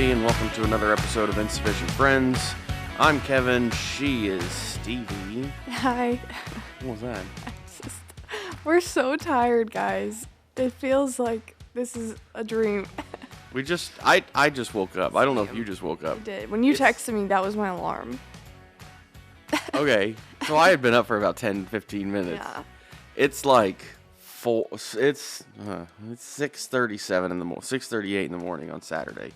everybody, and welcome to another episode of Insufficient Friends. I'm Kevin, she is Stevie. Hi. What was that? We're so tired, guys. It feels like this is a dream. I just woke up. I don't know if you just woke up. I did. When you texted me, that was my alarm. Okay, so I had been up for about 10, 15 minutes. Yeah. It's like it's 6:37 in the morning, 6:38 in the morning on Saturday.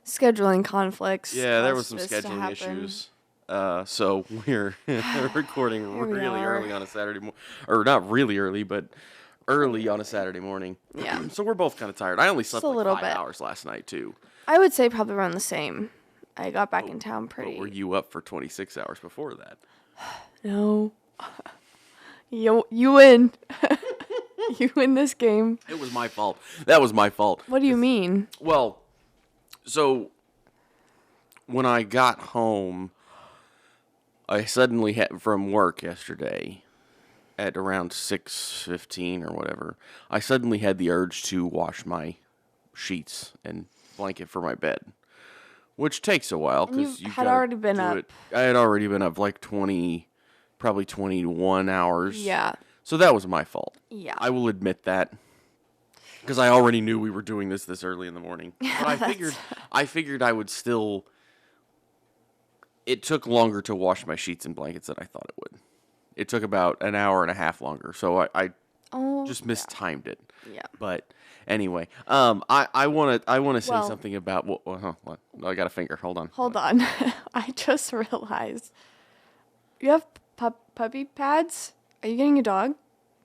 Scheduling conflicts. Yeah, there was some caused this to scheduling happen. issues. So we're recording Here we really are. early on a Saturday morning, or not really early, but early on a Saturday morning. Yeah. So we're both kind of tired. I only slept a like little 5 bit. hours last night too. I would say probably around the same. I got back in town pretty. But were you up for 26 hours before that? No. You win. You win this game. It was my fault. That was my fault. What do you mean? Well, so when I got home, I suddenly had from work yesterday at around 6:15 or whatever. I suddenly had the urge to wash my sheets and blanket for my bed, which takes a while because you had already been up. I had already been up like 20, probably 21 hours. Yeah. So that was my fault. Yeah. I will admit that. Because I already knew we were doing this early in the morning. But I figured I would still. It took longer to wash my sheets and blankets than I thought it would. It took about an hour and a half longer, so I just mistimed it. Yeah. But anyway, I want to say Well- something about what. I got a finger. Hold on. Hold on. I just realized. You have puppy pads? Are you getting a dog?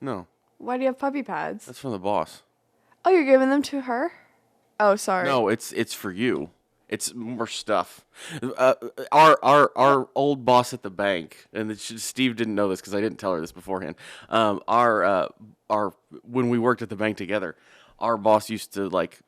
No, Why do you have puppy pads? that's from the boss. Oh, you're giving them to her? Oh, sorry. No, it's for you. It's more stuff. Our old boss at the bank, and Steve didn't know this because I didn't tell her this beforehand. Our when we worked at the bank together, our boss used to like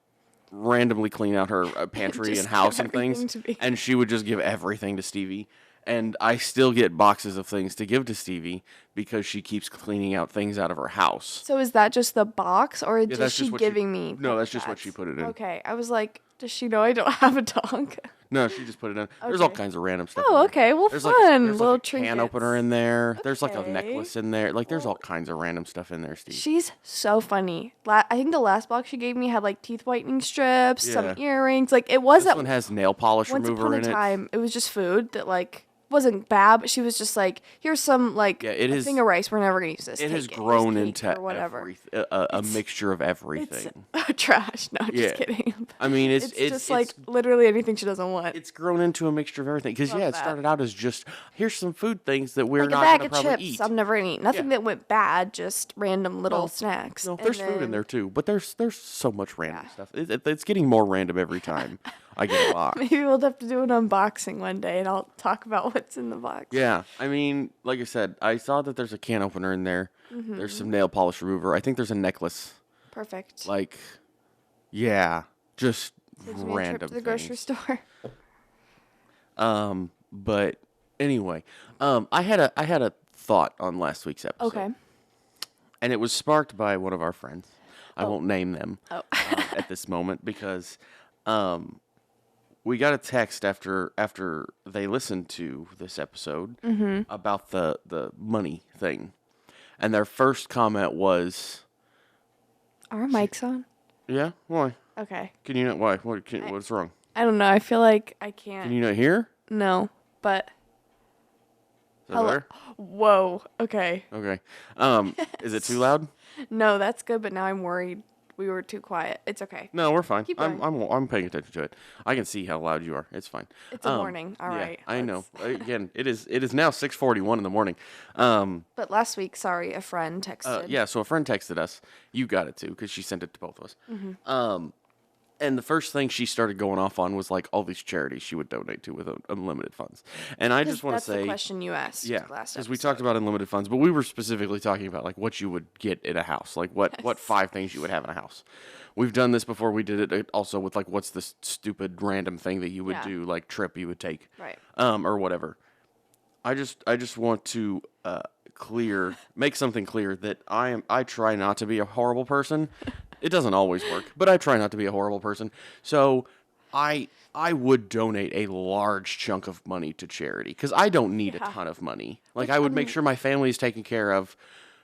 randomly clean out her pantry Just and house give and things, everything to me. and she would just give everything to Stevie. And I still get boxes of things to give to Stevie because she keeps cleaning out things out of her house. So is that just the box, or is that's she just what giving me? No, puppy that's just what pads? she put it in. Okay, I was like, does she know I don't have a dog? No, she just put it in. There's all Okay. kinds of random stuff. in Oh, there. okay. Well, There's fun. There's Little like a can trinkets. opener in there. There's like a Okay. necklace in there. Like there's all kinds of random stuff in there, Steve. She's so funny. I think the last box she gave me had like teeth whitening strips, some Yeah. earrings. Like it This wasn't. one has nail polish Once remover upon a in it. time, it was just food that like wasn't bad, but she was just like, here's some like Yeah, it a is- thing of rice. We're never gonna use this. It Take has Here's grown cake," into or whatever. a mixture of It's everything. trash. No, Yeah. just kidding. I mean, It's just like literally anything she doesn't want. it's grown into a mixture of everything. Because Love yeah, it that. started out as just here's some food things that we're Like a not bag gonna of probably chips, eat. I'm never gonna eat. Nothing Yeah. that went bad, just random little No, snacks. No, And there's food in then- there too, but there's so much random stuff. It's getting more random every time I get a box. Maybe we'll have to do an unboxing one day, and I'll talk about what's in the box. Yeah, I mean, like I said, I saw that there's a can opener in there. Mm-hmm. There's some nail polish remover. I think there's a necklace. Perfect. Like, yeah, just Saves me a random trip to the grocery things. store. But anyway, I had a thought on last week's episode. Okay. And it was sparked by one of our friends. I won't name them Oh. at this moment because we got a text after they listened to this episode about the money thing. And their first comment was, Are our mics on? yeah, why? Okay. Can you not, why? What's wrong? I don't know. I feel like I can't. Can you not hear? No, but. Is that better? Whoa. Okay. Okay. Is it too loud? No, that's good, but now I'm worried we were too quiet. It's okay. No, we're fine. Keep I'm paying attention to it. I can see how loud you are. It's fine. It's a morning. All yeah, right. I know. Again, it is now 6:41 in the morning. But last week, sorry, a friend texted. Yeah, so a friend texted us. You got it too because she sent it to both of us. Mm-hmm. And the first thing she started going off on was like all these charities she would donate to with unlimited funds. And I just want to That's say, the question you asked. yeah, last because we episode. talked about unlimited funds, but we were specifically talking about like what you would get in a house, like what 5 things you would have in a house. We've done this before. We did it also with like what's the stupid random thing that you would Yeah. do, like trip you would take, Right. or whatever. I just want to make something clear that I try not to be a horrible person. It doesn't always work, but I try not to be a horrible person. So I would donate a large chunk of money to charity because I don't need a Yeah. ton of money. Like I would make sure my family is taken care of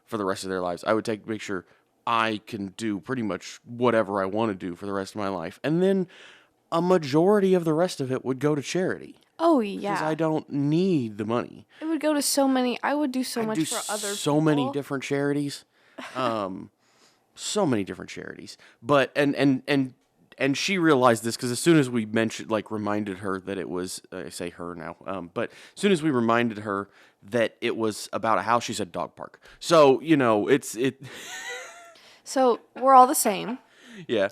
for the rest of their lives. I would make sure I can do pretty much whatever I want to do for the rest of my life, and then a majority of the rest of it would go to charity Oh because I yeah. don't need the money. It would go to so many. I would do so I much do for other so people. many different charities. So many different charities. But and she realized this because as soon as we reminded her that it was, I say her now, but as soon as we reminded her that it was about a house, she said dog park. So it. So we're all the same. Yeah,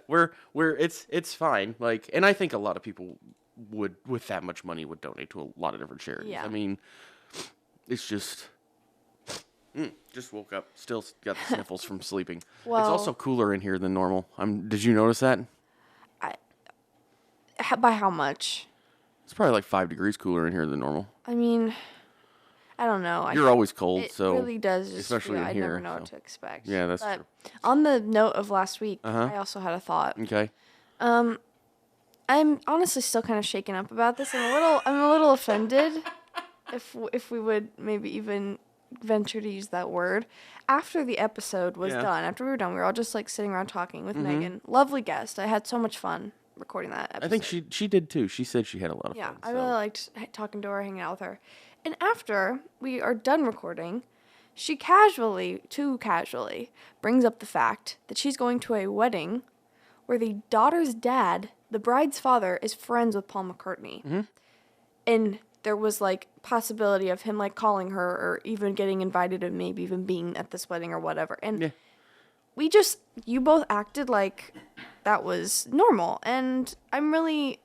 it's fine. Like, and I think a lot of people would, with that much money, would donate to a lot of different charities. Yeah. I mean, it's just woke up, still got the sniffles from sleeping. Well- It's also cooler in here than normal. Did you notice that? By how much? It's probably like 5 degrees cooler in here than normal. I mean, I don't know. You're always cold, It so really does. Just especially feel, in I here. never know what so. to expect. Yeah, that's but true. On the note of last week, Uh-huh. I also had a thought. Okay. I'm honestly still kind of shaken up about this. I'm a little offended, if we would maybe even venture to use that word. After the episode was Yeah. done, after we were done, we were all just like sitting around talking with Megan. Lovely guest. I had so much fun recording that episode. I think she did too. She said she had a lot of Yeah, fun. I really liked talking to her, hanging out with her. And after we are done recording, she too casually, brings up the fact that she's going to a wedding where the daughter's dad, the bride's father, is friends with Paul McCartney. And there was like possibility of him like calling her or even getting invited and maybe even being at this wedding or whatever. And Yeah. you both acted like that was normal, and I'm really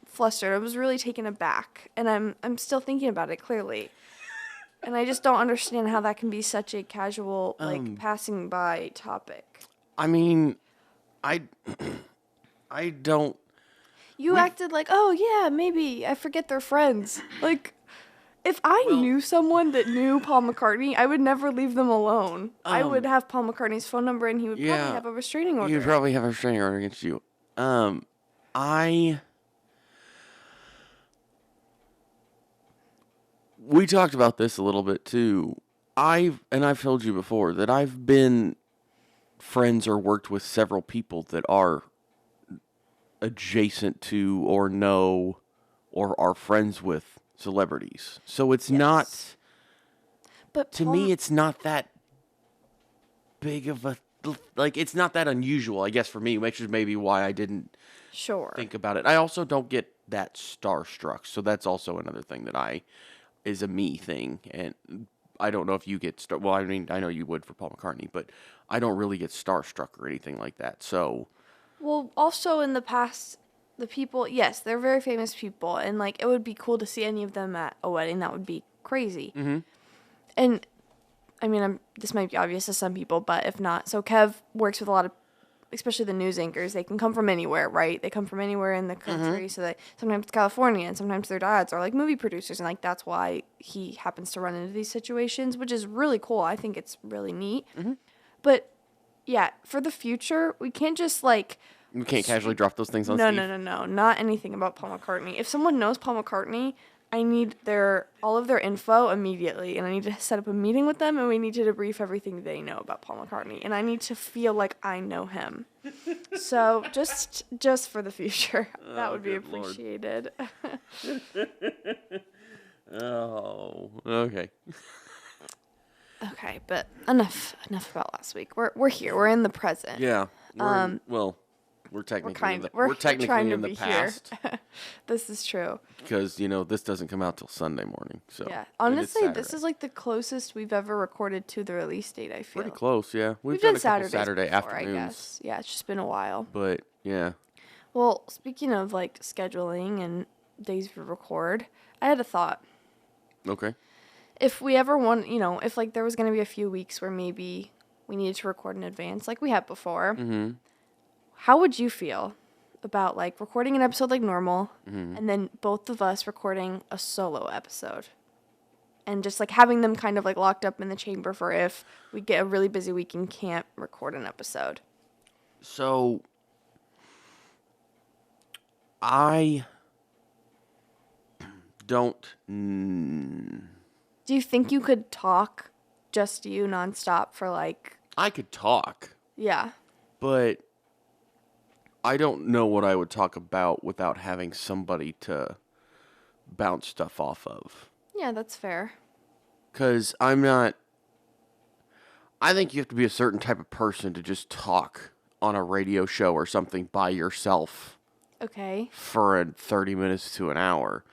flustered. I was really taken aback, and I'm still thinking about it clearly, and I just don't understand how that can be such a casual passing by topic. I mean, I don't. You acted like, oh yeah, maybe I forget they're friends. Like, if I knew someone that knew Paul McCartney, I would never leave them alone. I would have Paul McCartney's phone number, and he would probably have a restraining order. You'd probably have a restraining order against you. We talked about this a little bit too. I've told you before that I've been friends or worked with several people that are adjacent to or know or are friends with celebrities. So it's not, But to Paul me, it's not that big of a, like, it's not that unusual, I guess, for me, which is maybe why I didn't sure. think about it. I also don't get that starstruck, so that's also another thing that is a me thing, and I don't know if you get well, I mean, I know you would for Paul McCartney, but I don't really get starstruck or anything like that. So, Well, also in the past, the people, yes, they're very famous people, and like it would be cool to see any of them at a wedding. That would be crazy. Mm-hmm. And I mean, this might be obvious to some people, but if not, so Kev works with a lot of, especially the news anchors. They can come from anywhere, right? They come from anywhere in the country. So that sometimes it's California, and sometimes their dads are like movie producers, and like that's why he happens to run into these situations, which is really cool. I think it's really neat. But yeah, for the future, we can't just like. we can't casually drop those things on No, Steve. no, not anything about Paul McCartney. If someone knows Paul McCartney, I need all of their info immediately, and I need to set up a meeting with them, and we need to debrief everything they know about Paul McCartney, and I need to feel like I know him. So just for the future, that would be good Lord. appreciated. Oh, okay. Okay, but enough about last week. We're here. We're in the present. Yeah. We're technically in the, we're we're technically trying to in the be past here. This is true. because this doesn't come out till Sunday morning. So Yeah. and it's Honestly, this Saturday. is like the closest we've ever recorded to the release date, I feel. pretty close. Yeah, We've done done a couple Saturdays Saturday before, afternoons, I guess. Yeah, it's just been a while. but yeah. Well, speaking of like scheduling and days we record, I had a thought. Okay. If we ever want, if like there was going to be a few weeks where maybe we needed to record in advance like we have before, how would you feel about like recording an episode like normal and then both of us recording a solo episode? And just like having them kind of like locked up in the chamber for if we get a really busy week and can't record an episode. So I don't. Do you think you could talk just you nonstop for like? I could talk, Yeah. but I don't know what I would talk about without having somebody to bounce stuff off of. Yeah, that's fair. Because I'm not. I think you have to be a certain type of person to just talk on a radio show or something by yourself Okay. for 30 minutes to an hour.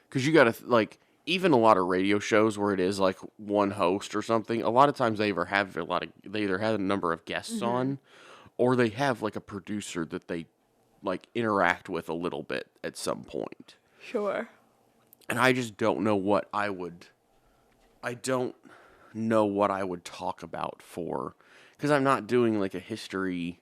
Because you got to, like, even a lot of radio shows where it is like one host or something, a lot of times they either have a number of guests on, or they have like a producer that they like interact with a little bit at some point. Sure. And I just don't know what I don't know what I would talk about for, because I'm not doing like a history.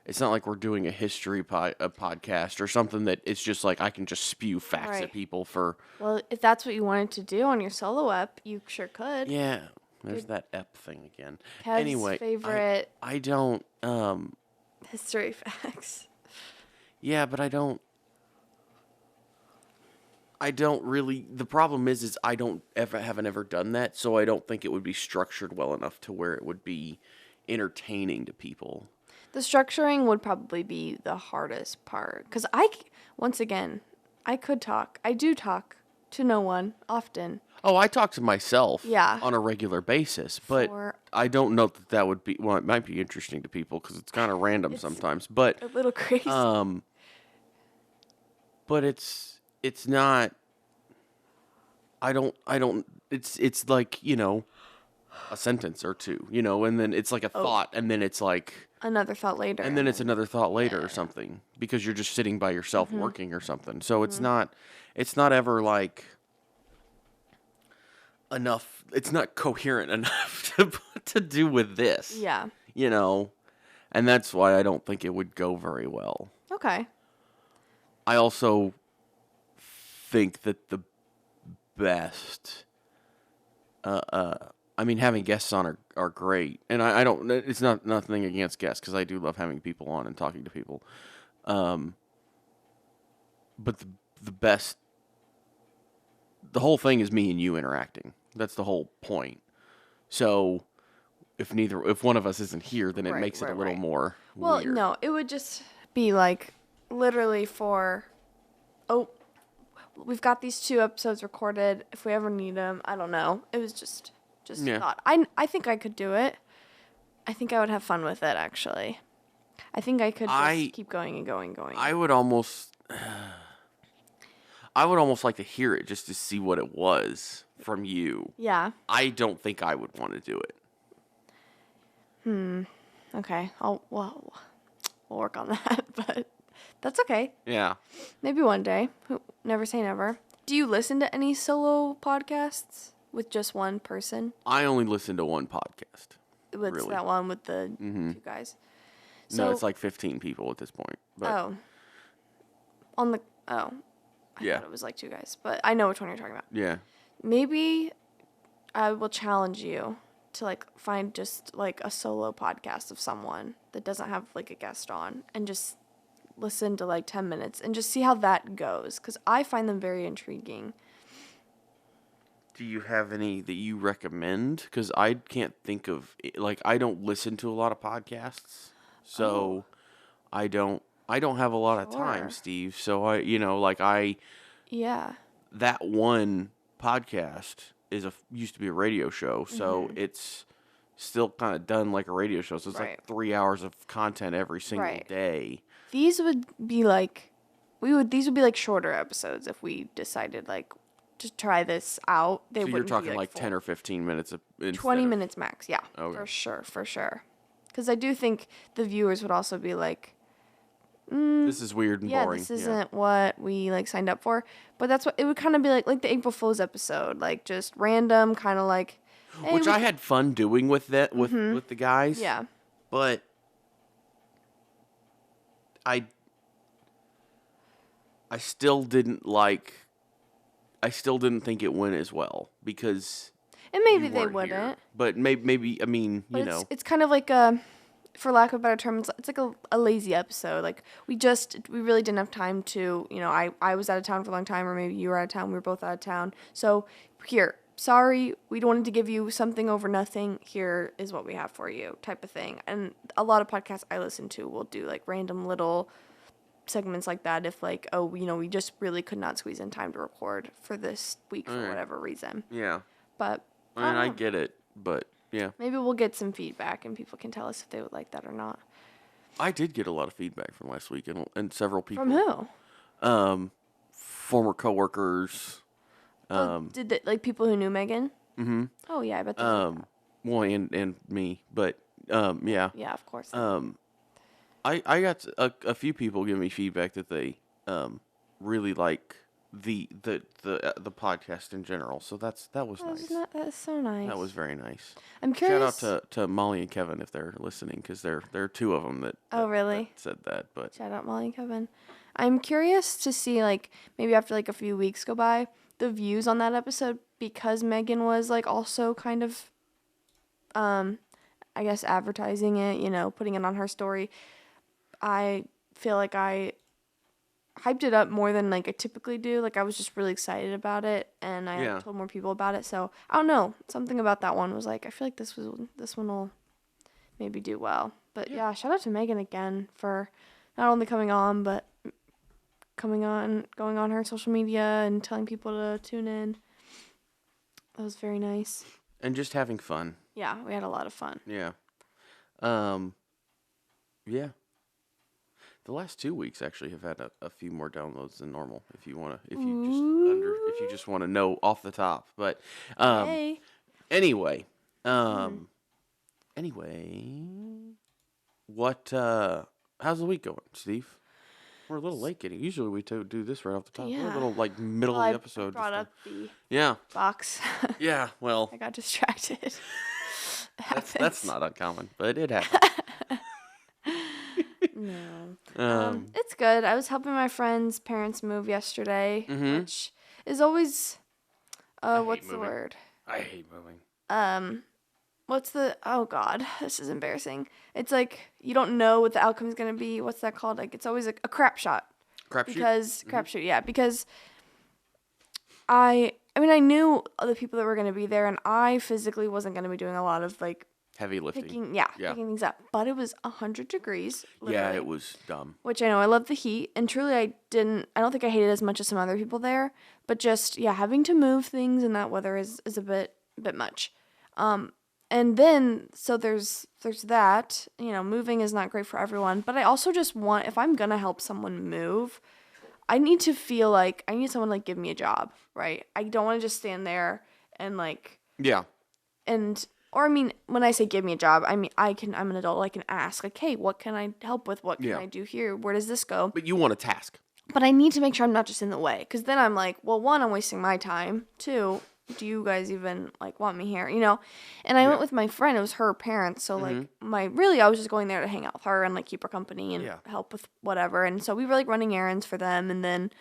It's not like we're doing a history a podcast or something that it's just like I can just spew facts at Right. people for. Well, if that's what you wanted to do on your solo ep, you sure could. Yeah, there's that ep thing again. Kev's Anyway, favorite I don't. history facts. Yeah, but I don't. I don't really. The problem is I haven't ever done that, so I don't think it would be structured well enough to where it would be entertaining to people. The structuring would probably be the hardest part. Because once again, I could talk. I do talk to no one often. Oh, I talk to myself Yeah. on a regular basis, but I don't know that would be, well, it might be interesting to people because it's kind of random sometimes, but A little crazy. but it's not, it's like, a sentence or two, and then it's like a thought, and then it's like, Another thought later. and then it's another thought later or something, because you're just sitting by yourself working or something. So it's not ever like enough. It's not coherent enough to do with this. Yeah. And that's why I don't think it would go very well. Okay. I also think that the best, I mean, having guests on are great, and I don't. It's nothing against guests because I do love having people on and talking to people. But the best, the whole thing is me and you interacting. That's the whole point. So if one of us isn't here, then it makes it a little more Well, weird. no, it would just be like literally we've got these 2 episodes recorded. If we ever need them, I don't know. It was just a thought. I think I could do it. I think I would have fun with it, actually. I think I could just keep going and going and going. I would almost like to hear it just to see what it was from you. Yeah. I don't think I would want to do it. Okay. We'll work on that, but that's okay. Yeah. Maybe one day. Never say never. Do you listen to any solo podcasts with just one person? I only listen to one podcast. It's really. that one with the 2 guys. So, No, it's like 15 people at this point. But I yeah. thought it was like 2 guys, but I know which one you're talking about. Yeah. Maybe I will challenge you to like find just like a solo podcast of someone that doesn't have like a guest on and just listen to like 10 minutes and just see how that goes, because I find them very intriguing. Do you have any that you recommend? Because I can't think of, like, I don't listen to a lot of podcasts, so I don't have a lot of time, Sure. Steve. So Yeah. that one podcast used to be a radio show, so it's still kind of done like a radio show. So it's Right. like 3 hours of content every single Right. day. These would be like these would be like shorter episodes if we decided like to try this out. They So wouldn't you're talking be like full. 10 or 15 minutes. 20 minutes max, yeah. Okay. For sure. Because I do think the viewers would also be like, This is weird and yeah, boring. this isn't what we like signed up for. But that's what it would kind of be like the April Fool's episode, like just random, kind of like. Hey, Which I had fun doing with that with the guys. Yeah. But I still didn't think it went as well because And maybe you they weren't here. wouldn't. But maybe I mean, But it's kind of like a for lack of a better term, it's like a lazy episode. Like we really didn't have time to, I was out of town for a long time, or maybe you were out of town. We were both out of town. So here, sorry, we wanted to give you something over nothing. Here is what we have for you, type of thing. And a lot of podcasts I listen to will do like random little segments like that if like, oh, we just really could not squeeze in time to record for this week for whatever reason. Yeah. But I get it, but yeah. Maybe we'll get some feedback and people can tell us if they would like that or not. I did get a lot of feedback from last week and several people. From who? Former coworkers. Did they, like people who knew Megan? Mm-hmm. Oh yeah, I bet they did that. Well, and me, but yeah. Yeah, of course. I got a few people give me feedback that they really like the podcast in general. So that was nice. That's so nice. That was very nice. I'm curious. Shout out to Molly and Kevin if they're listening, because there are two of them that really that said that. But shout out Molly and Kevin. I'm curious to see like maybe after like a few weeks go by the views on that episode, because Megan was like also kind of I guess advertising it, putting it on her story. I feel like I hyped it up more than like I typically do. Like I was just really excited about it, and I told more people about it. So I don't know, something about that one was like, I feel like this one will maybe do well. But yeah, shout out to Megan again for not only coming on, but going on her social media and telling people to tune in. That was very nice. And just having fun. Yeah, we had a lot of fun. Yeah. Yeah. The last 2 weeks actually have had a few more downloads than normal. If you just want to know off the top, but anyway, what? How's the week going, Steve? We're a little late getting. Usually we do this right off the top. Yeah. We're a little like middle of the episode. I brought up the box. Yeah. Well, I got distracted. that's not uncommon, but it happens. No. It's good. I was helping my friend's parents move yesterday, which is always what's the word? I hate moving. Oh god, this is embarrassing. It's like you don't know what the outcome is going to be. What's that called? Like it's always a crap shot. Crapshoot, yeah, because I knew other people that were going to be there, and I physically wasn't going to be doing a lot of like heavy lifting. Picking things up. But it was 100 degrees. Literally, yeah, it was dumb. Which I know, I love the heat. And truly, I don't think I hated it as much as some other people there. But just, having to move things in that weather is a bit much. And then, so there's that. Moving is not great for everyone. But I also just want, if I'm going to help someone move, I need to feel like, I need someone to, like, give me a job, right? I don't want to just stand there and, like... Yeah. Or, when I say give me a job, I'm an adult. I can ask, like, hey, what can I help with? What can I do here? Where does this go? But you want a task. But I need to make sure I'm not just in the way. Because then I'm like, well, one, I'm wasting my time. Two, do you guys even, like, want me here? And I went with my friend. It was her parents. So, like, I was just going there to hang out with her and, like, keep her company and help with whatever. And so we were, like, running errands for them. And then,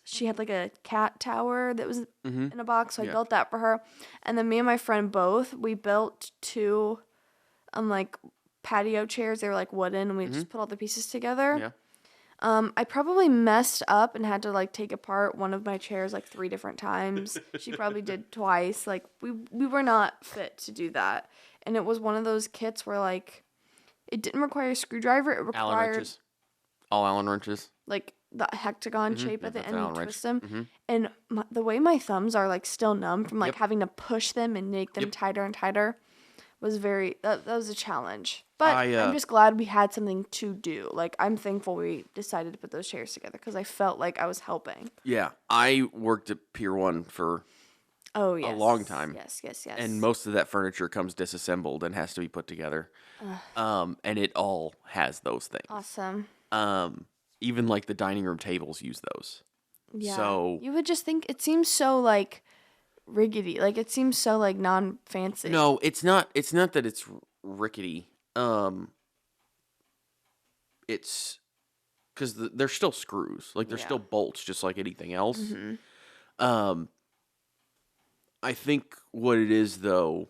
she had like a cat tower that was in a box, so I built that for her. And then me and my friend we built two, like patio chairs. They were like wooden, and we just put all the pieces together. Yeah. I probably messed up and had to like take apart one of my chairs like 3 different times. She probably did twice. Like we were not fit to do that. And it was one of those kits where like it didn't require a screwdriver. It required Allen wrenches. All Allen wrenches. Like the hectagon shape at the end, you twist them. Mm-hmm. And the way my thumbs are like still numb from like having to push them and make them tighter and tighter was that was a challenge. But I'm just glad we had something to do. Like I'm thankful we decided to put those chairs together because I felt like I was helping. Yeah, I worked at Pier 1 for a long time. Yes. And most of that furniture comes disassembled and has to be put together. And it all has those things. Awesome. Even like the dining room tables use those. Yeah. So you would just think it seems so like rickety. Like it seems so like non-fancy. No, it's not. It's not that it's rickety. It's because they're still screws. Like they're still bolts, just like anything else. Mm-hmm. I think what it is though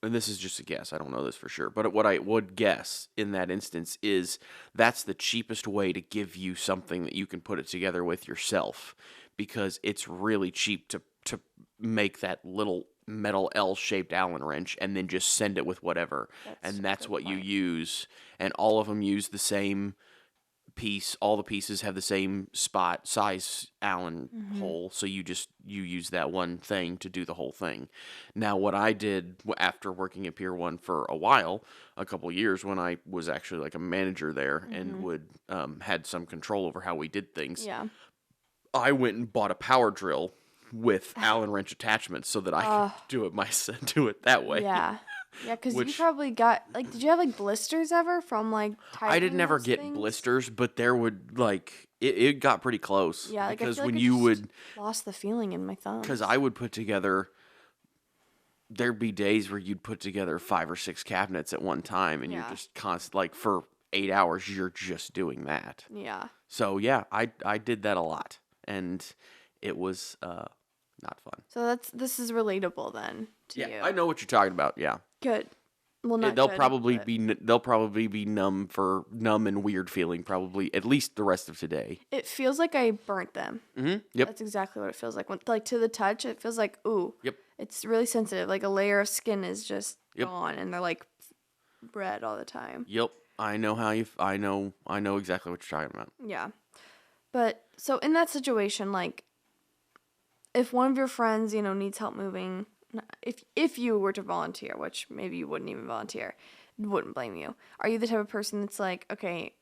and this is just a guess, I don't know this for sure, but what I would guess in that instance is that's the cheapest way to give you something that you can put it together with yourself, because it's really cheap to make that little metal L-shaped Allen wrench and then just send it with whatever, and that's what you use, and all of them use the same piece. All the pieces have the same spot size Allen hole, so you use that one thing to do the whole thing. Now, what I did after working at Pier 1 for a while, a couple years, when I was actually like a manager there and would had some control over how we did things, I went and bought a power drill with Allen wrench attachments so that I could do it that way. Yeah. Yeah, because you probably got, like, did you have, like, blisters ever from, like, I didn't ever those get things? blisters, but there would, like, it got pretty close. Yeah, like, because I feel when like you I would, just lost the feeling in my thumbs. because I would put together, there'd be days where you'd put together 5 or 6 cabinets at one time, and you're just like, for 8 hours, you're just doing that. Yeah. So, yeah, I did that a lot, and it was not fun. So this is relatable then to you. Yeah, I know what you're talking about, yeah. Good. Well, not they'll good, probably but they'll probably be numb and weird feeling probably at least the rest of today. it feels like I burnt them. Mm-hmm. Yep. That's exactly what it feels like. When, like, to the touch, it feels like, ooh. Yep. It's really sensitive. Like, a layer of skin is just gone, and they're, like, red all the time. Yep. I know I know exactly what you're talking about. Yeah. But, so in that situation, like, if one of your friends, needs help moving, if you were to volunteer, which maybe you wouldn't even volunteer, wouldn't blame you. Are you the type of person that's like, okay,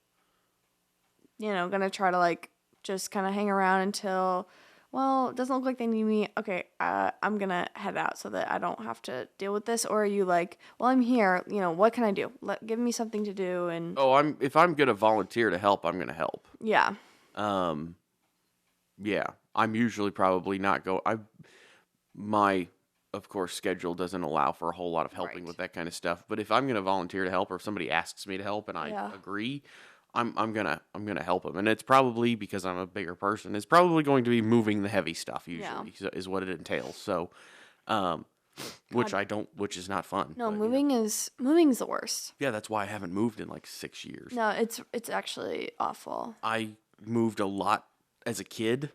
gonna try to, like, just kind of hang around until, well, it doesn't look like they need me. Okay, I'm gonna head out so that I don't have to deal with this. Or are you like, well, I'm here. What can I do? Give me something to do. And if I'm gonna volunteer to help, I'm gonna help. yeah. Yeah. I'm usually probably not my, of course, schedule doesn't allow for a whole lot of helping with that kind of stuff. But if I'm going to volunteer to help, or if somebody asks me to help and I agree, I'm gonna help them. And it's probably because I'm a bigger person. It's probably going to be moving the heavy stuff usually is what it entails. So, which is not fun. No, but, moving is the worst. Yeah, that's why I haven't moved in like 6 years. No, it's actually awful. I moved a lot as a kid.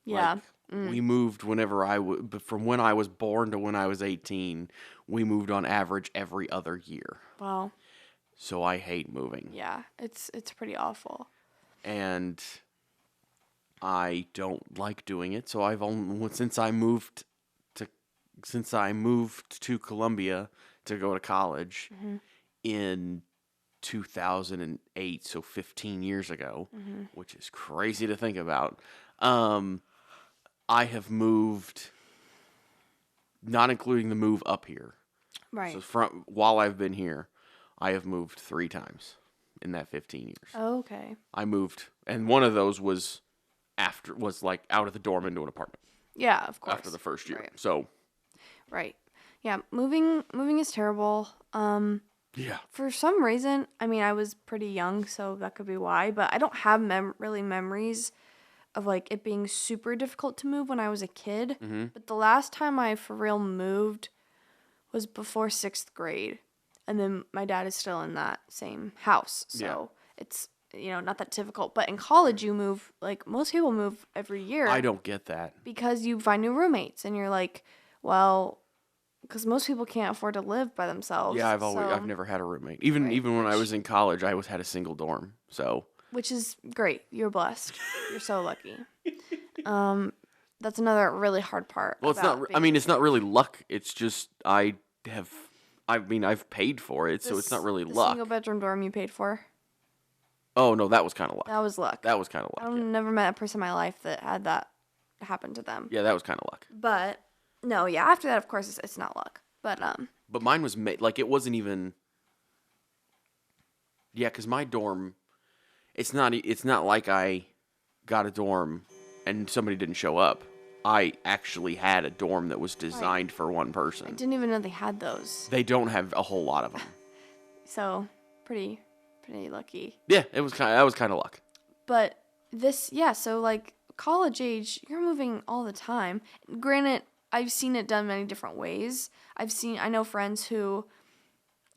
Yeah. Like, we moved from when I was born to when I was 18, we moved on average every other year. Wow. So I hate moving. Yeah, it's pretty awful. And I don't like doing it. So since I moved to Columbia to go to college in 2008, so 15 years ago, which is crazy to think about. I have moved, not including the move up here. Right. So while I've been here, I have moved 3 times in that 15 years. Oh, okay. I moved, and one of those was like out of the dorm into an apartment. Yeah, of course. After the first year. Right. So. Right. Yeah, moving is terrible. Yeah. For some reason, I mean, I was pretty young, so that could be why, but I don't have really memories of, like, it being super difficult to move when I was a kid. Mm-hmm. But the last time I for real moved was before 6th grade. And then my dad is still in that same house. So it's, not that difficult. But in college, you move, like, most people move every year. I don't get that. Because you find new roommates. And you're like, well, because most people can't afford to live by themselves. Yeah, I've never had a roommate. Even when I was in college, I always had a single dorm. So. Which is great. You're blessed. You're so lucky. That's another really hard part. Well, it's not. I mean, it's not really luck. It's just I've paid for it, so it's not really luck. Single bedroom dorm you paid for? Oh no, that was kind of luck. That was luck. That was kind of luck. I've never met a person in my life that had that happen to them. Yeah, that was kind of luck. But no, yeah. After that, of course, it's not luck. But mine was like it wasn't even. Yeah, because my dorm. It's not like I got a dorm and somebody didn't show up. I actually had a dorm that was designed for one person. I didn't even know they had those. They don't have a whole lot of them. So, pretty lucky. Yeah, that was kind of luck. But so like college age, you're moving all the time. Granted, I've seen it done many different ways. I know friends who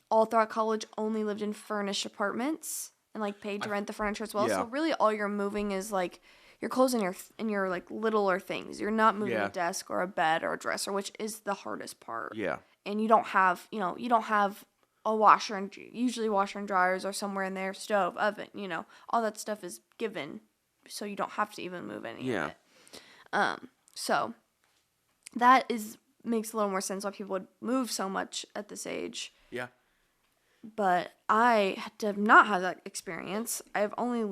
all throughout college only lived in furnished apartments and like paid to rent the furniture as well. Yeah. So really all you're moving is like your clothes and your like littler things. You're not moving a desk or a bed or a dresser, which is the hardest part. Yeah. And you don't have a washer and usually washer and dryers are somewhere in there, stove, oven, all that stuff is given, so you don't have to even move any of it. So that makes a little more sense why people would move so much at this age. Yeah. But I did not have that experience. I've only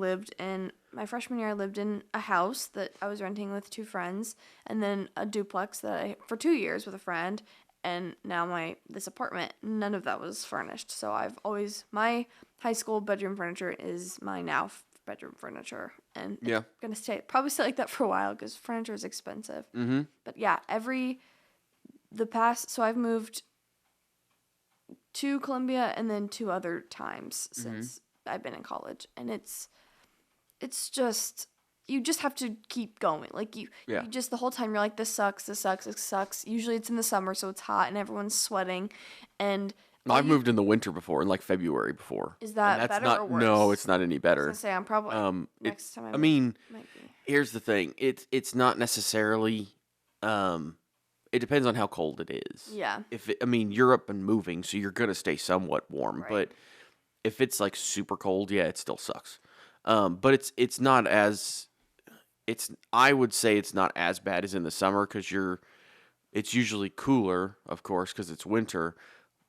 my freshman year, I lived in a house that I was renting with 2 friends, and then a duplex for 2 years with a friend, and now this apartment, none of that was furnished. So my high school bedroom furniture is my now bedroom furniture, and it's gonna probably stay like that for a while because furniture is expensive. Mm-hmm. But yeah, so I've moved to Columbia and then 2 other times since I've been in college, and it's just, you just have to keep going. Like you just, the whole time you're like, this sucks. Usually it's in the summer, so it's hot and everyone's sweating, and I've moved in the winter before, in like February before. Is that better or worse? No, it's not any better. I was gonna say, I'm probably next time I mean, might be. here's the thing. It's not necessarily. It depends on how cold it is. Yeah. You're up and moving, so you're gonna stay somewhat warm. Right. But if it's like super cold, it still sucks. But it's not as. I would say it's not as bad as in the summer because it's usually cooler, of course, because it's winter.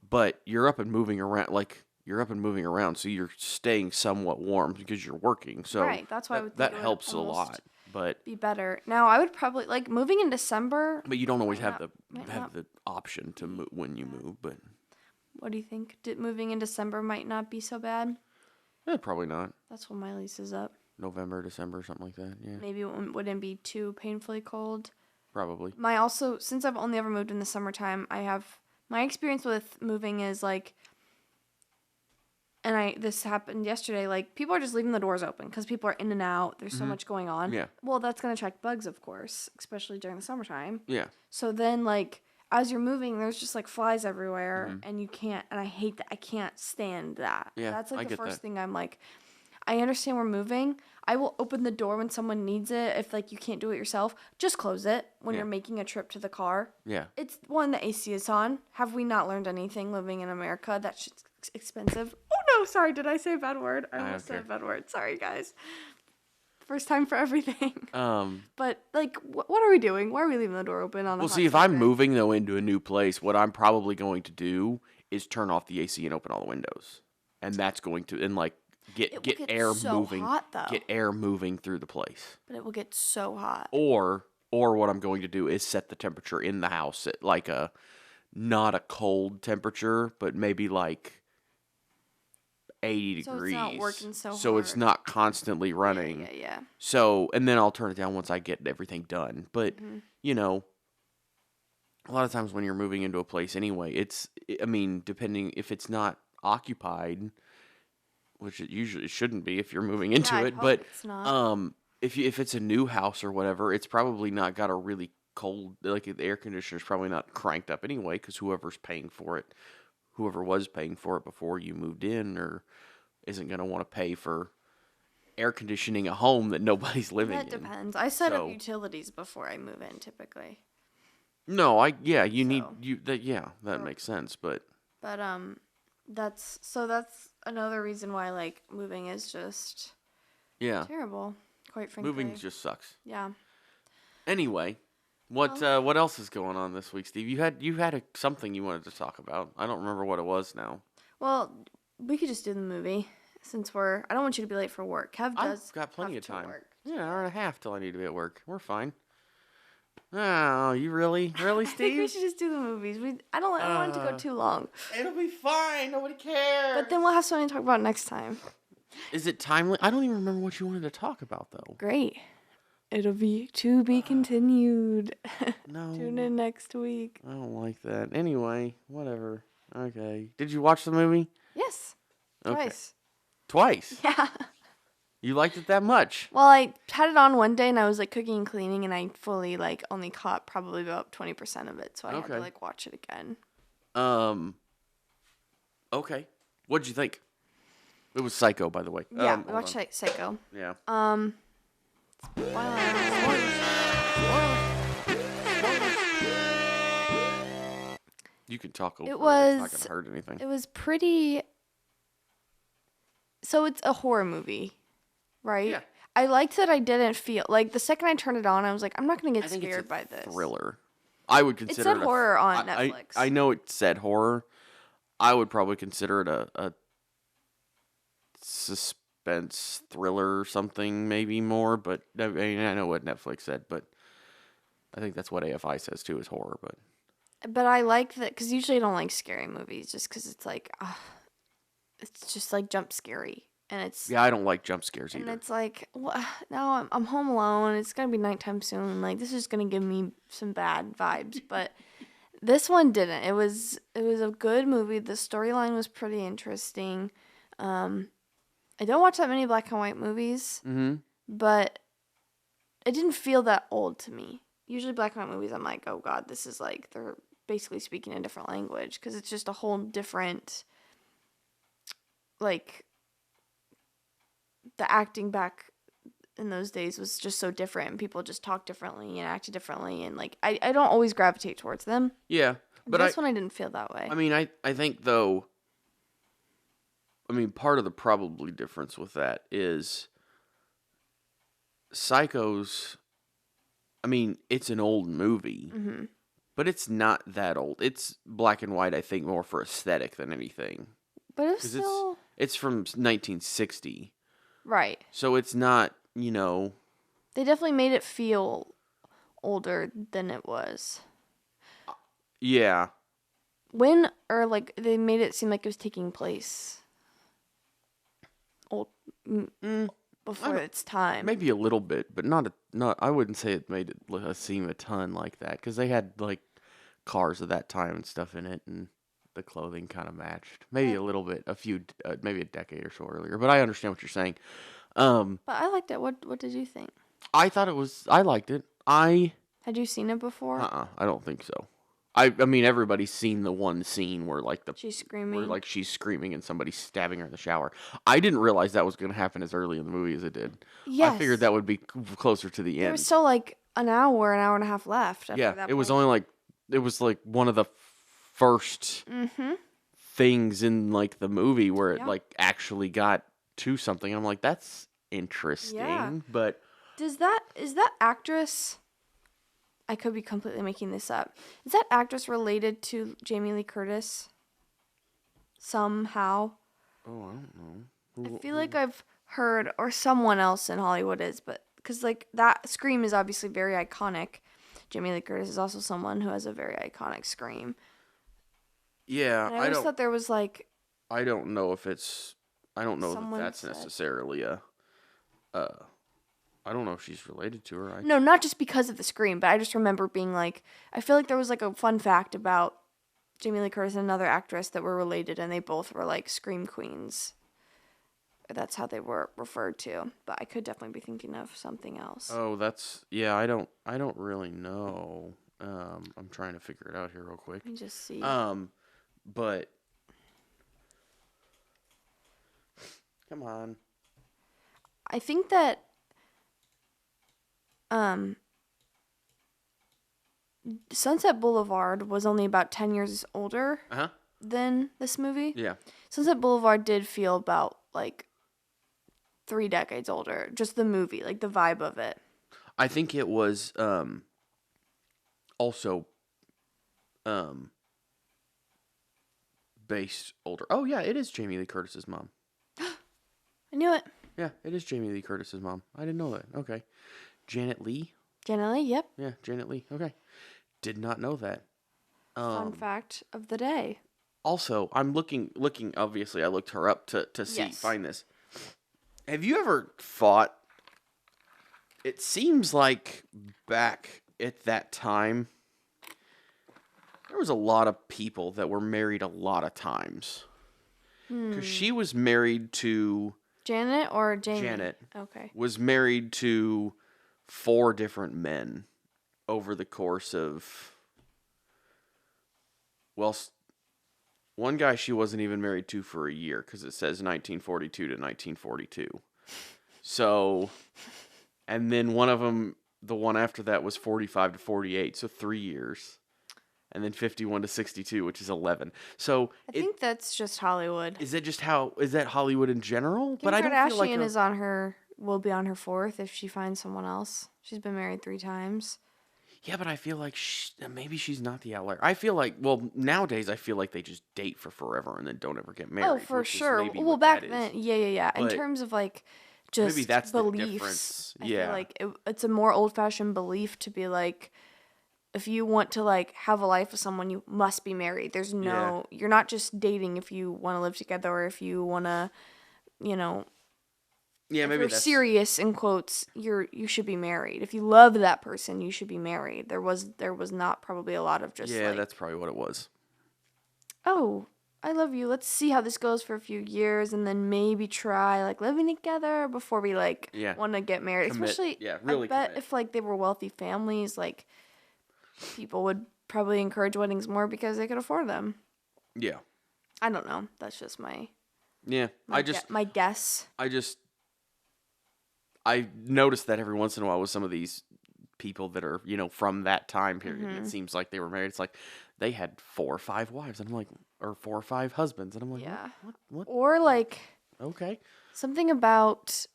But you're up and moving around, so you're staying somewhat warm because you're working. So right, that's why that helps a lot. But be better. Now I would probably like moving in December. But you don't always have the option to move when you move. But what do you think? Moving in December might not be so bad. Probably not. That's when my lease is up. November, December, something like that. Yeah. Maybe it wouldn't be too painfully cold. Probably. Since I've only ever moved in the summertime, my experience with moving is like, and this happened yesterday, like people are just leaving the doors open because people are in and out. There's so much going on. Yeah. Well, that's going to attract bugs, of course, especially during the summertime. Yeah. So then like, as you're moving, there's just like flies everywhere and you can't, and I hate that. I can't stand that. Yeah. That's like the first that. thing I'm like, I understand we're moving. I will open the door when someone needs it. If like you can't do it yourself, just close it when you're making a trip to the car. Yeah. It's the AC is on. Have we not learned anything living in America? That shit's expensive. Oh no, sorry, did I say a bad word? I almost said a bad word. Sorry, guys. First time for everything. But like, what are we doing? Why are we leaving the door open on the? Well, see, if I'm moving though into a new place, what I'm probably going to do is turn off the AC and open all the windows, and that's going to get air moving. Hot, though. Get air moving through the place. But it will get so hot. Or what I'm going to do is set the temperature in the house at like not a cold temperature, but maybe like 80 degrees. So it's not working so hard. So it's not constantly running. Yeah. So, and then I'll turn it down once I get everything done. But, a lot of times when you're moving into a place anyway, depending if it's not occupied, which it usually shouldn't be if you're moving into it, but it's not. if it's a new house or whatever, it's probably not got a really cold, like the air conditioner's probably not cranked up anyway, because whoever was paying for it before you moved in, or isn't going to want to pay for air conditioning a home that nobody's living in. That depends. I set up utilities before I move in, typically. No, that makes sense, but that's another reason why like moving is just terrible, quite frankly. Moving just sucks. Yeah. Anyway, what else is going on this week, Steve? You had something you wanted to talk about. I don't remember what it was now. Well, we could just do the movie since I don't want you to be late for work. Kev does. I've got plenty of time. Work. Yeah, an hour and a half till I need to be at work. We're fine. Oh, you really, Steve? I think we should just do the movies. I don't want it to go too long. It'll be fine. Nobody cares. But then we'll have something to talk about next time. Is it timely? I don't even remember what you wanted to talk about, though. Great. It'll be to be continued. No. Tune in next week. I don't like that. Anyway, whatever. Okay. Did you watch the movie? Yes. Okay. Twice. Twice? Yeah. You liked it that much? Well, I had it on one day and I was like cooking and cleaning and I fully like only caught probably about 20% of it, so I had to Okay. like watch it again. Okay. What'd you think? It was Psycho, by the way. Yeah, Hold we watched on. Psycho. Yeah. You can talk over it. It's not gonna hurt anything. It was pretty. So it's a horror movie, right? Yeah. I liked that I didn't feel like the second I turned it on, I was like, I'm not gonna get I think scared it's by a this. thriller. I would consider It said it horror on Netflix. I know it said horror. I would probably consider it a suspense thriller or something, maybe more. But I mean, I know what Netflix said, but I think that's what AFI says too is horror. But I like that because usually I don't like scary movies just because it's like, it's just like jump scary. And it's Yeah, I don't like jump scares and either. it's like now I'm home alone. It's gonna be nighttime soon. Like this is gonna give me some bad vibes. But this one didn't. It was a good movie. The storyline was pretty interesting. I don't watch that many black and white movies, but it didn't feel that old to me. Usually black and white movies, I'm like, oh god, this is like they're basically speaking a different language because it's just a whole different like the acting back in those days was just so different and people just talked differently and acted differently and like I don't always gravitate towards them. Yeah, but This one I didn't feel that way. I mean, I think though. I mean, part of the probably difference with that is Psycho's. I mean, it's an old movie, but it's not that old. It's black and white, I think, more for aesthetic than anything. But it's 'Cause still it's from 1960, right. so it's not, you know. They definitely made it feel older than it was. Yeah, When or like they made it seem like it was taking place old before its time. maybe a little bit, but not. I wouldn't say it made it seem a ton like that because they had like cars of that time and stuff in it, and the clothing kind of matched. Maybe a little bit, maybe a decade or so earlier. But I understand what you're saying. But I liked it. What did you think? I thought it was. I liked it. Had you seen it before? I don't think so. I mean, everybody's seen the one scene where like She's screaming. where like she's screaming and somebody's stabbing her in the shower. I didn't realize that was going to happen as early in the movie as it did. Yes. I figured that would be closer to the There end. was still like an hour and a half left. After Yeah, that it was point. only like it was like one of the first things in like the movie where it like actually got to something. I'm like, that's interesting. Yeah. But is that actress? I could be completely making this up. Is that actress related to Jamie Lee Curtis? Somehow. oh, I don't know. I feel like I've heard, or someone else in Hollywood is, but because like that scream is obviously very iconic. Jamie Lee Curtis is also someone who has a very iconic scream. Yeah, And I always thought there was like. I don't know if it's. I don't know Someone that that's said- necessarily a. I don't know if she's related to her. No, not just because of the scream, but I just remember being like, I feel like there was like a fun fact about Jamie Lee Curtis and another actress that were related, and they both were like scream queens. That's how they were referred to, but I could definitely be thinking of something else. Oh, that's yeah. I don't really know. I'm trying to figure it out here real quick. Let me just see. But come on. I think that Sunset Boulevard was only about 10 years older than this movie. Yeah. Sunset Boulevard did feel about like 3 decades older. Just the movie, like the vibe of it. I think it was also based older. Oh yeah, it is Jamie Lee Curtis's mom. I knew it. Yeah, it is Jamie Lee Curtis's mom. I didn't know that. Okay. Janet Leigh? Generally, yep. Yeah, Janet Leigh. Okay. Did not know that. Fun fact of the day. Also, I'm looking obviously I looked her up to see Yes. find this. Have you ever thought it seems like back at that time there was a lot of people that were married a lot of times. Cuz she was married to Janet or Jamie? Janet. Okay. Was married to 4 different men over the course of, well, one guy she wasn't even married to for a year because it says 1942 to 1942. So, and then one of them, the one after that was 45 to 48, so 3 years. And then 51 to 62, which is 11. So I think that's just Hollywood. is that Hollywood in general? Kim But I don't feel like Kardashian will be on her 4th if she finds someone else. She's been married 3 times. Yeah, but I feel like maybe she's not the outlier. I feel like, well, nowadays I feel like they just date for forever and then don't ever get married. Oh, for which is sure. maybe Well, what back that then, is. yeah. In But terms of like just maybe that's the beliefs, difference. I Yeah. feel like it's a more old-fashioned belief to be like, if you want to like have a life with someone, you must be married. There's no, you're not just dating if you want to live together or if you want to, you know, Yeah, if maybe you're that's serious in quotes, you should be married. If you love that person, you should be married. There was not probably a lot of just yeah, like, that's probably what it was. oh, I love you. Let's see how this goes for a few years and then maybe try like living together before we like want to get married. Commit. Especially, Really I bet commit. if like they were wealthy families, like people would probably encourage weddings more because they could afford them. Yeah. I don't know. That's just my my guess. I noticed that every once in a while with some of these people that are, from that time period. Mm-hmm. It seems like they were married. It's like they had 4 or 5 wives, and I'm like, or 4 or 5 husbands, and I'm like, Yeah. What? Or like Okay. something about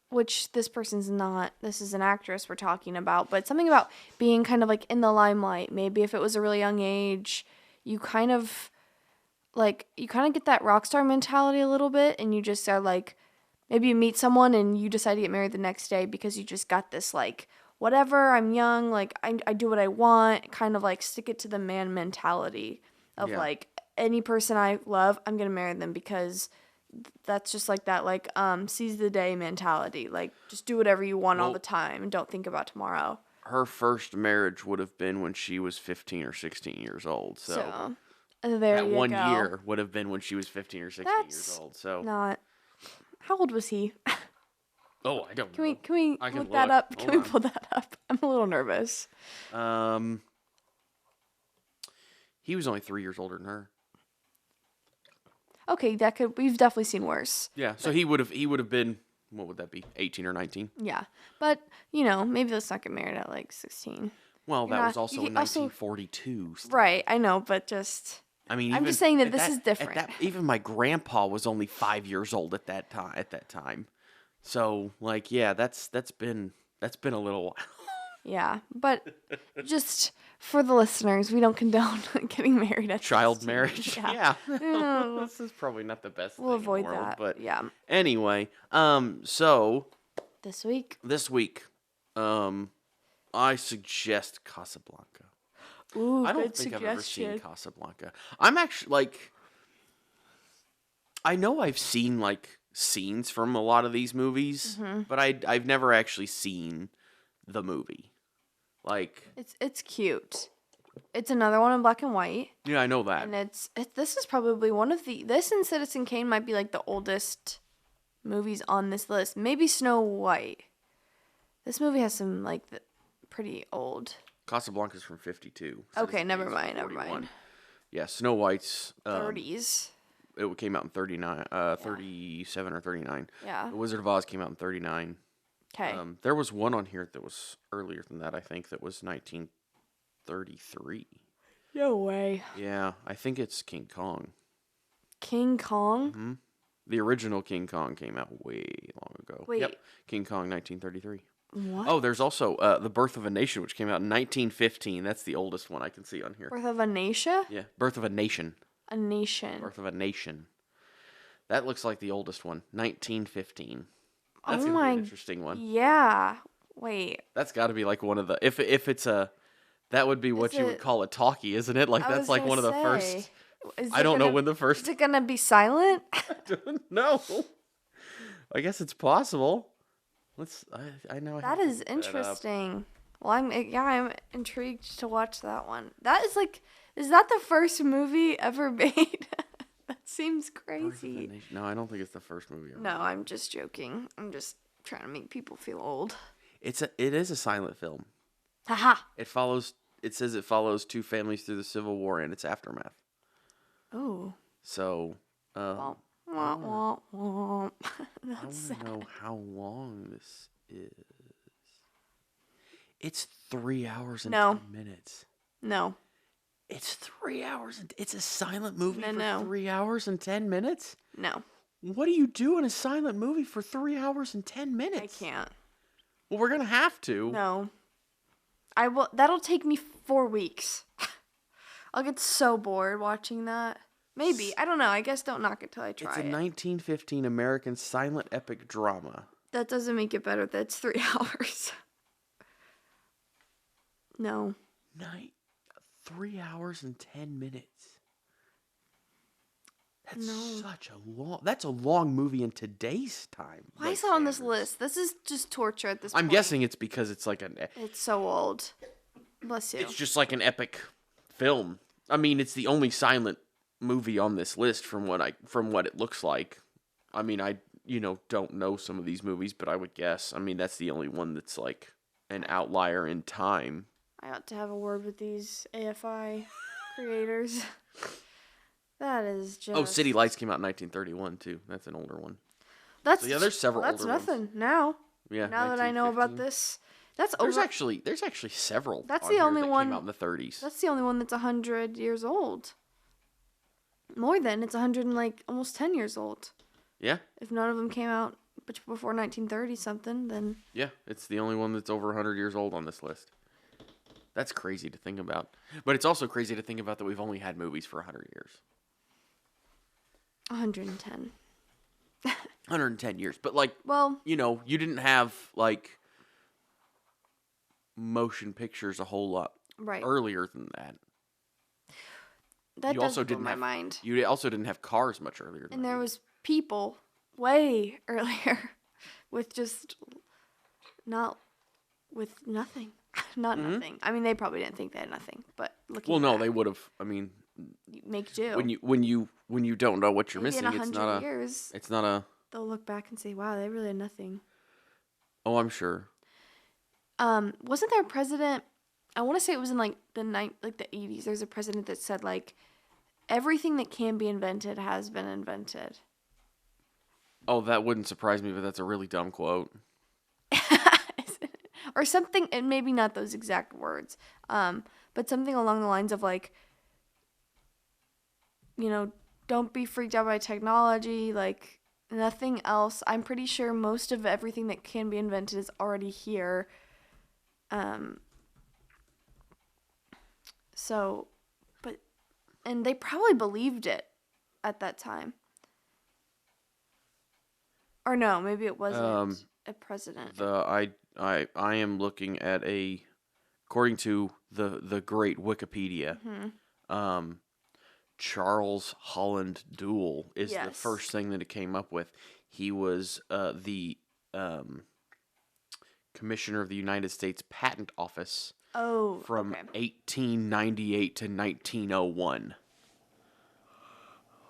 which this person's not. This is an actress we're talking about, but something about being kind of like in the limelight. Maybe if it was a really young age, you kind of get that rock star mentality a little bit, and you just are like, maybe you meet someone and you decide to get married the next day because you just got this like, whatever, I'm young, like I do what I want, kind of like stick it to the man mentality of like any person I love, I'm gonna marry them because that's just like that like seize the day mentality, like just do whatever you want all the time and don't think about tomorrow. Her first marriage would have been when she was 15 or 16 years old. So there that you one go. year would have been when she was 15 or 16 years old. So not. How old was he? Oh, I don't know. Can we look that up? Can we pull that up? I'm a little nervous. He was only 3 years older than her. Okay, we've definitely seen worse. Yeah, so he would have been, what would that be, 18 or 19? Yeah, but maybe let's not get married at like 16. Well, that was also in 1942. Right, I know, but just I mean, I'm just saying that this is different. Even my grandpa was only 5 years old at that time. So, like, yeah, that's been a little while. Yeah, but just for the listeners, we don't condone getting married at child 16. marriage. Yeah. This is probably not the best We'll thing avoid in the world, that. but yeah. Anyway, so this week, I suggest Casablanca. Ooh, I don't good think suggestion. I've ever seen Casablanca. I'm actually like, I know I've seen like scenes from a lot of these movies, but I've never actually seen the movie. Like, it's cute. It's another one in black and white. Yeah, I know that. And this is probably this and Citizen Kane might be like the oldest movies on this list. Maybe Snow White. This movie has some like pretty old. Casablanca's from 52. Okay, never mind. Yeah, Snow White's 30s. It came out in 37 or 39. Yeah. The Wizard of Oz came out in 39. Okay. There was one on here that was earlier than that. I think that was 1933. No way. Yeah, I think it's King Kong. King Kong? Mm-hmm. The original King Kong came out way long ago. Wait. Yep, King Kong, 1933. What? Oh, there's also The Birth of a Nation, which came out in 1915. That's the oldest one I can see on here. Birth of a Nation? Yeah, Birth of a Nation. A Nation. Birth of a Nation. That looks like the oldest one, 1915. That's oh gonna my, be an interesting one. Yeah. Wait. That's got to be like one of the if it's a that would be what you would call a talkie, isn't it? Like that's like one of the first. I don't know when the first. Is it gonna be silent? I don't know. I guess it's possible. I know. That is interesting. Well, I'm intrigued to watch that one. That is like, is that the first movie ever made? That seems Birth of a crazy. Nation. No, I don't think it's the first movie ever. No, I'm just joking. I'm just trying to make people feel old. It is a silent film. Haha. It says it follows two families through the Civil War and its aftermath. Oh. So, Womp, womp, womp. I That's want sad. to know how long this is. It's 3 hours and No. 10 minutes. No. It's 3 hours and it's a silent movie No. 3 hours and 10 minutes? No. What do you do in a silent movie for 3 hours and 10 minutes? I can't. Well, we're going to have to. No. I will. That'll take me 4 weeks. I'll get so bored watching that. Maybe. I don't know. I guess don't knock it till I try It's a it. 1915 American silent epic drama. That doesn't make it better. That's 3 hours. No. 3 hours and 10 minutes. That's That's a long movie in today's time. Why is that on this list? This is just torture at this point. I'm guessing it's because it's like It's so old. Bless you. it's just like an epic film. I mean, it's the only silent movie on this list from what it looks like. I mean, I don't know some of these movies, but I would guess. I mean, that's the only one that's like an outlier in time. I ought to have a word with these AFI creators. That is just... Oh, City Lights came out in 1931 too. That's an older one. That's So, yeah, there's several That's older ones. nothing now. Yeah. Now that I know about 1915. this, that's There's over. actually several. That's on the here only that one- came out in the 30s. That's the only one that's 100 years old. More than it's 100 and like almost 10 years old. Yeah. If none of them came out before 1930 something, then Yeah, it's the only one that's over 100 years old on this list. That's crazy to think about. But it's also crazy to think about that we've only had movies for 100 years. 110. 110 years. But like, Well, you didn't have like motion pictures a whole lot right. earlier than that. That You does also blow didn't my have mind. You also didn't have cars much earlier than And that there either. was people way earlier with just not with nothing. Not nothing. I mean, they probably didn't think they had nothing, but looking Well, no, back, they would have. I mean, make do. when you don't know what you're Maybe missing, in it's 100 not years, it's not a. they'll look back and say, "Wow, they really had nothing." Oh, I'm sure. Wasn't there a president? I want to say it was in like the 80s. There's a president that said like everything that can be invented has been invented. Oh, that wouldn't surprise me, but that's a really dumb quote. Or something, and maybe not those exact words, but something along the lines of like, don't be freaked out by technology, like nothing else. I'm pretty sure most of everything that can be invented is already here. And they probably believed it at that time. Or no, maybe it wasn't a president. I am looking at according to the great Wikipedia, Charles Holland Dewey is the Yes. first thing that it came up with. He was the commissioner of the United States Patent Office from okay. 1898 to 1901.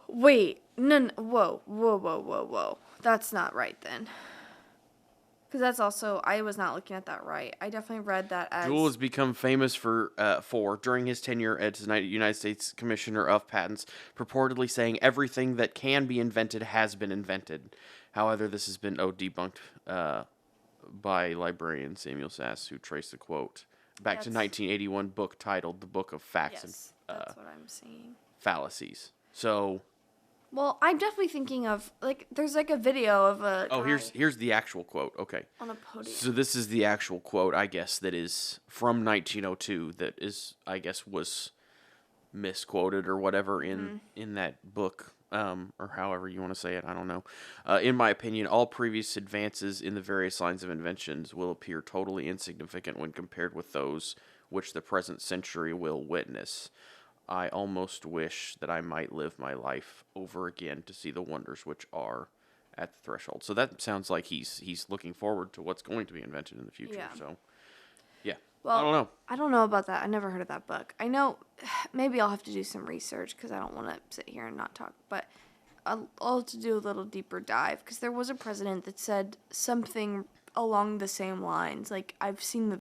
Wait, no, whoa. That's not right then. Because that's also, I was not looking at that right. I definitely read that as... Dewey has become famous for during his tenure as United States Commissioner of Patents, purportedly saying everything that can be invented has been invented. However, this has been debunked by librarian Samuel Sass, who traced the quote back to 1981 book titled "The Book of Facts Yes, and that's what I'm seeing. Fallacies." So, Well, I'm definitely thinking of, like, there's like a video of a guy here's the actual quote. Okay. on a podium. So this is the actual quote, I guess, that is from 1902 that is, I guess, was misquoted or whatever in that book, or however you want to say it. I don't know. In my opinion, all previous advances in the various lines of inventions will appear totally insignificant when compared with those which the present century will witness. I almost wish that I might live my life over again to see the wonders which are at the threshold. So that sounds like he's looking forward to what's going to be invented in the future. Yeah. So Yeah. Well, I don't know. I don't know about that. I never heard of that book. I know maybe I'll have to do some research because I don't want to sit here and not talk. But I'll have to do a little deeper dive because there was a president that said something along the same lines. Like, I've seen the